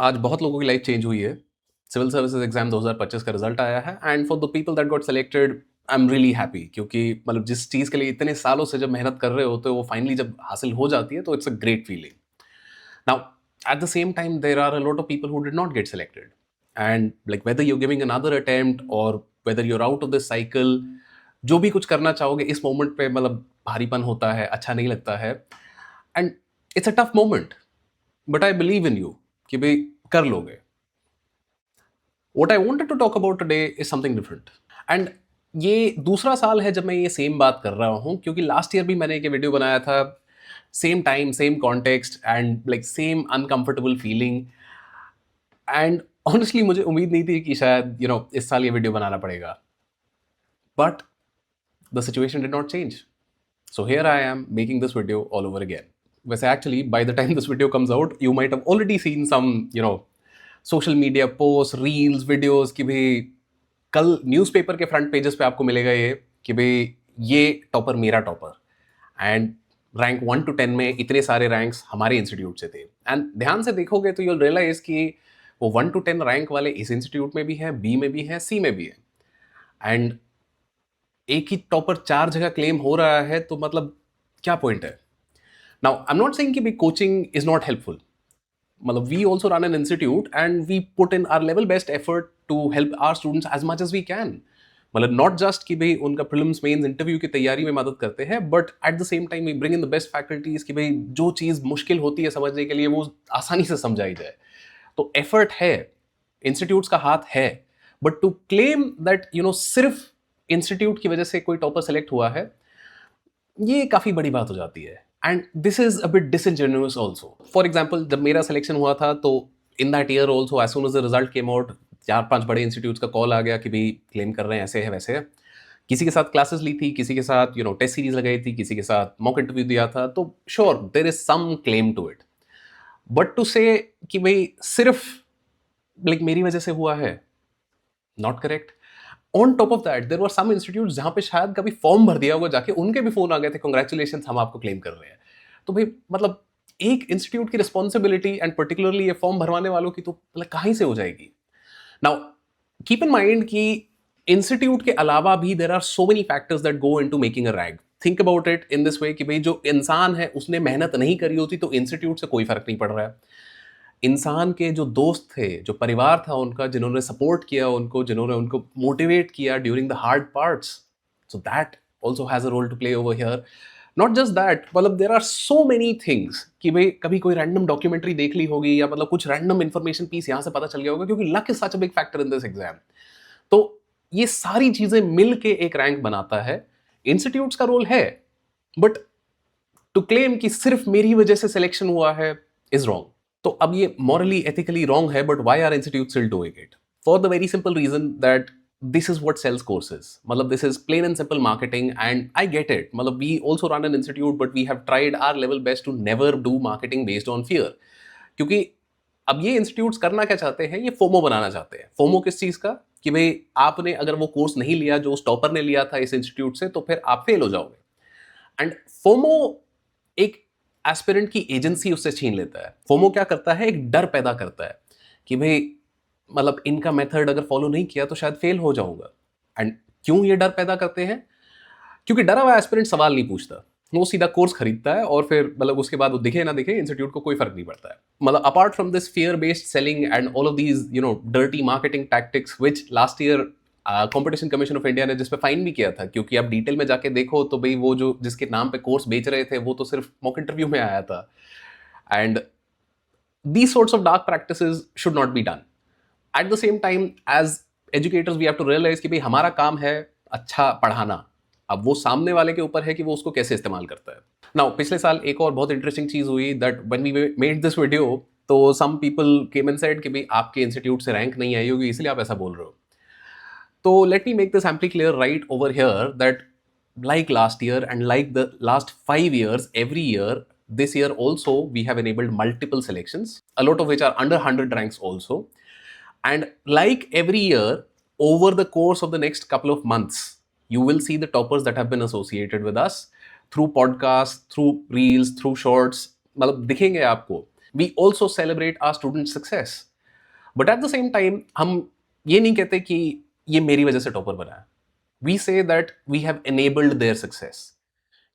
आज बहुत लोगों की लाइफ चेंज हुई है। सिविल सर्विसेज एग्जाम 2025 का रिजल्ट आया है and for the people that got selected I am really happy, क्योंकि मतलब जिस चीज़ के लिए इतने सालों से जब मेहनत कर रहे होते हो वो फाइनली जब हासिल हो जाती है तो it's a great feeling. Now at the same time there are a lot of people who did not get selected and like whether you giving another attempt or whether you're out of this cycle, जो भी कुछ करना चाहोगे इस moment पे मतलब भारीपन होता है, अच्छा नहीं लगता है and it's a tough moment, but I believe in you कि भाई कर लोगे। What I wanted to talk about today is something different. And ये दूसरा साल है जब मैं ये सेम बात कर रहा हूँ, क्योंकि लास्ट ईयर भी मैंने एक वीडियो बनाया था, same time same context and like same uncomfortable feeling. And honestly मुझे उम्मीद नहीं थी कि शायद इस साल ये वीडियो बनाना पड़ेगा, but the situation did not change, so here I am making this video all over again. वैसे actually by the time this video comes out you might have already seen some social media post, reels, videos कि भाई कल newspaper के front pages पे आपको मिलेगा ये कि भाई ये टॉपर मेरा टॉपर एंड रैंक 1 to 10 में इतने सारे रैंक्स हमारे इंस्टीट्यूट से थे। एंड ध्यान से देखोगे तो यूल रियलाइज कि वो 1 to 10 रैंक वाले इस इंस्टीट्यूट में भी है, बी में भी है, सी में भी है, एंड एक ही टॉपर 4 जगह क्लेम हो रहा है, तो मतलब क्या पॉइंट है। Now I am not saying कि भाई कोचिंग इज नॉट हेल्पफुल, मतलब we also run an institute and we put in our level best effort to help our students as much as we can। मतलब not just कि भाई उनका prelims mains interview की तैयारी में मदद करते हैं, but at the same time we bring in the best faculties कि भाई जो चीज़ मुश्किल होती है समझने के लिए वो आसानी से समझाई जाए। तो एफर्ट है, इंस्टीट्यूट्स का हाथ है, बट टू क्लेम दैट सिर्फ इंस्टीट्यूट की वजह से कोई टॉपर सेलेक्ट हुआ है, ये काफ़ी बड़ी बात हो जाती है। And this is a bit disingenuous also. For example जब मेरा सिलेक्शन हुआ था तो in that year also as soon as the result came out, 4-5 बड़े इंस्टीट्यूट्स का कॉल आ गया कि भाई क्लेम कर रहे हैं, ऐसे है वैसे है। किसी के साथ क्लासेस ली थी, किसी के साथ टेस्ट सीरीज लगाई थी, किसी के साथ मॉक इंटरव्यू दिया था, तो sure there is some claim to it, but to say कि भाई सिर्फ लाइक मेरी वजह से हुआ है, not correct. On top of that there were some institute जहां पे शायद कभी फॉर्म भर दिया होगा जाके, उनके भी फोन आ गए थे, कांग्रेचुलेशन हम आपको क्लेम कर रहे हैं। तो भाई मतलब एक इंस्टीट्यूट की रिस्पॉन्सिबिलिटी एंड पर्टिकुलरली ये फॉर्म भरवाने वालों की तो मतलब कहीं से हो जाएगी। नाउ कीप इन माइंड कि इंस्टीट्यूट के अलावा भी there are so many factors that go into making a rank. Think about it in this way कि भाई जो इंसान है उसने मेहनत नहीं करी होती तो इंस्टीट्यूट से कोई फर्क नहीं पड़ रहा है। इंसान के जो दोस्त थे, जो परिवार था उनका, जिन्होंने सपोर्ट किया उनको, जिन्होंने उनको मोटिवेट किया during the hard parts, so that also has a role to play over here. Not just that, मतलब there are so many things कि भाई कभी कोई रैंडम डॉक्यूमेंट्री देख ली होगी या मतलब कुछ रैंडम इंफॉर्मेशन पीस यहाँ से पता चल गया होगा, क्योंकि luck is such a big factor in this exam. तो ये सारी चीजें मिल के एक रैंक बनाता है। इंस्टीट्यूट्स का रोल है, बट टू क्लेम कि सिर्फ मेरी वजह से सिलेक्शन हुआ है इज रॉन्ग। तो अब ये मॉरली एथिकली रॉन्ग है, but why are institute still doing it? For the very simple reason that this is what sells courses, मतलब this is plain and simple marketing and I get it. मतलब we also run an institute but we have tried our level best to never do marketing based on fear, क्योंकि अब ये institutes करना क्या चाहते हैं, ये फोमो बनाना चाहते हैं। फोमो किस चीज का? कि भाई आपने अगर वो कोर्स नहीं लिया जो उस टॉपर ने लिया था इस इंस्टीट्यूट से, तो फिर आप फेल हो जाओगे। एंड फोमो एक एस्पिरेंट की एजेंसी उससे छीन लेता है। फोमो क्या करता है, एक डर पैदा करता है कि भाई मतलब इनका मेथड अगर फॉलो नहीं किया तो शायद फेल हो जाऊंगा। एंड क्यों ये डर पैदा करते हैं? क्योंकि डरा हुआ एस्पिरेंट सवाल नहीं पूछता, वो सीधा कोर्स खरीदता है और फिर मतलब उसके बाद वो दिखे ना दिखे इंस्टीट्यूट को कोई फर्क नहीं पड़ता है। मतलब apart from this fear based selling and all of these dirty marketing tactics which last year competition commission of India ने जिस पे फाइन भी किया था, क्योंकि आप डिटेल में जाके देखो तो भाई वो जो जिसके नाम पे कोर्स बेच रहे थे वो तो सिर्फ मॉक इंटरव्यू में आया था। And these sorts of dark practices should not be done. At the same time, as educators, we have to realize कि भाई हमारा काम है अच्छा पढ़ाना, अब वो सामने वाले के ऊपर है कि वो उसको कैसे इस्तेमाल करता है। नाउ पिछले साल एक और बहुत इंटरेस्टिंग चीज हुई that when we made this video, तो some people came and said कि भाई आपके इंस्टीट्यूट से रैंक नहीं आई होगी इसलिए आप ऐसा बोल रहे हो। So let me make this amply clear right over here that like last year and like the last 5 years, every year, this year also we have enabled multiple selections, a lot of which are under 100 ranks also. And like every year, over the course of the next couple of months, you will see the toppers that have been associated with us through podcasts, through reels, through shorts. मतलब दिखेंगे आपको. We also celebrate our student success. But at the same time हम ये नहीं कहते कि ये मेरी वजह से टॉपर बना है। We say that we have enabled their success.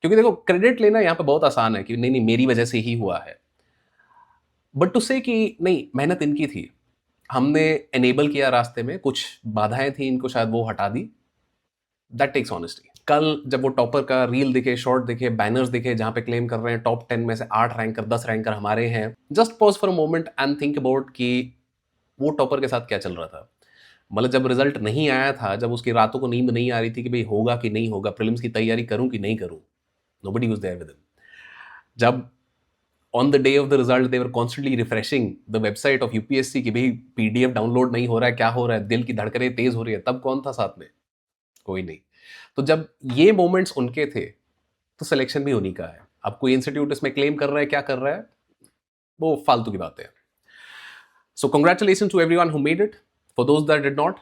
क्योंकि देखो क्रेडिट लेना यहाँ पे बहुत आसान है कि नहीं नहीं मेरी वजह से ही हुआ है, बट टू से कि नहीं मेहनत इनकी थी, हमने एनेबल किया, रास्ते में कुछ बाधाएं थी, इनको शायद वो हटा दी, दैट टेक्स ऑनेस्टी। कल जब वो टॉपर का रील दिखे, शॉर्ट दिखे, बैनर्स दिखे जहां पे क्लेम कर रहे हैं टॉप 10 में से 8 रैंकर 10 रैंकर हमारे हैं, just pause for a moment and think about कि वो टॉपर के साथ क्या चल रहा था। मतलब जब रिजल्ट नहीं आया था, जब उसकी रातों को नींद नहीं आ रही थी कि भाई होगा कि नहीं होगा, प्रीलिम्स की तैयारी करूं कि नहीं करूं, nobody was there with him. जब on the day of the result they were constantly refreshing the website of UPSC कि भाई पीडीएफ डाउनलोड नहीं हो रहा है, क्या हो रहा है, दिल की धड़कनें तेज हो रही है, तब कौन था साथ में? कोई नहीं। तो जब ये मोमेंट्स उनके थे, तो सिलेक्शन भी उन्हीं का है। अब कोई इंस्टीट्यूट इसमें क्लेम कर रहा है, क्या कर रहा है, वो फालतू की बातें हैं। So congratulation to everyone who made it. For those that did not,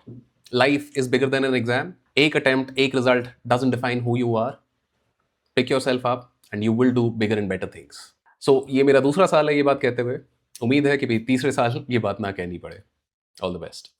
life is bigger than an exam. एक अटेम्प्ट, एक result doesn't define who you are. Pick yourself up and you will do bigger and better things. So ये मेरा दूसरा साल है ये बात कहते हुए। उम्मीद है कि भाई तीसरे साल ये बात ना कहनी पड़े। All the best.